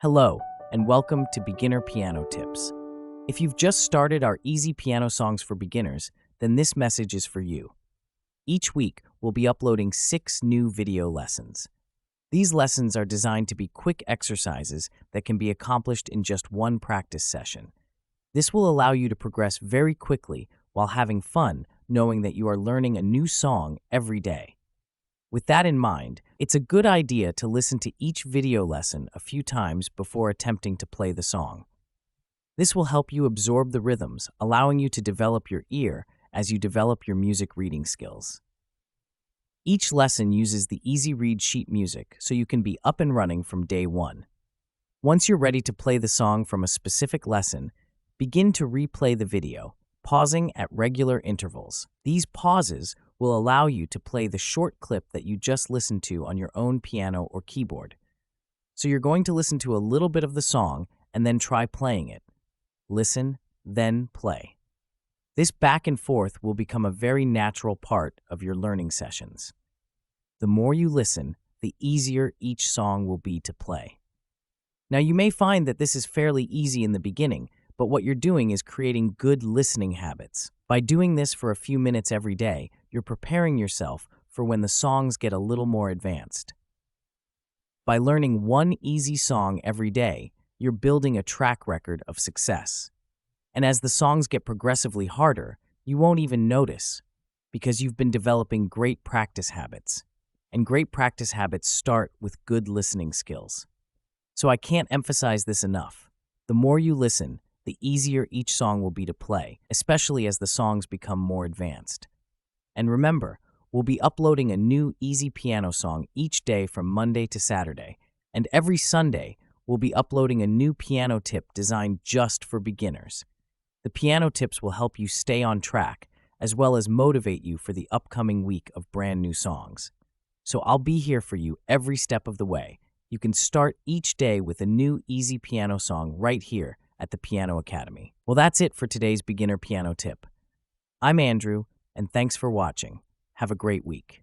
Hello, and welcome to Beginner Piano Tips. If you've just started our easy piano songs for beginners, then this message is for you. Each week, we'll be uploading 6 new video lessons. These lessons are designed to be quick exercises that can be accomplished in just one practice session. This will allow you to progress very quickly while having fun, knowing that you are learning a new song every day. With that in mind, it's a good idea to listen to each video lesson a few times before attempting to play the song. This will help you absorb the rhythms, allowing you to develop your ear as you develop your music reading skills. Each lesson uses the Easy Read sheet music so you can be up and running from day one. Once you're ready to play the song from a specific lesson, begin to replay the video, pausing at regular intervals. These pauses will allow you to play the short clip that you just listened to on your own piano or keyboard. So you're going to listen to a little bit of the song and then try playing it. Listen, then play. This back and forth will become a very natural part of your learning sessions. The more you listen, the easier each song will be to play. Now, you may find that this is fairly easy in the beginning, but what you're doing is creating good listening habits. By doing this for a few minutes every day, you're preparing yourself for when the songs get a little more advanced. By learning one easy song every day, you're building a track record of success. And as the songs get progressively harder, you won't even notice because you've been developing great practice habits. And great practice habits start with good listening skills. So I can't emphasize this enough. The more you listen, the easier each song will be to play, especially as the songs become more advanced. And remember, we'll be uploading a new easy piano song each day from Monday to Saturday, and every Sunday, we'll be uploading a new piano tip designed just for beginners. The piano tips will help you stay on track, as well as motivate you for the upcoming week of brand new songs. So I'll be here for you every step of the way. You can start each day with a new easy piano song right here at the Piano Academy. Well, that's it for today's beginner piano tip. I'm Andrew, and thanks for watching. Have a great week.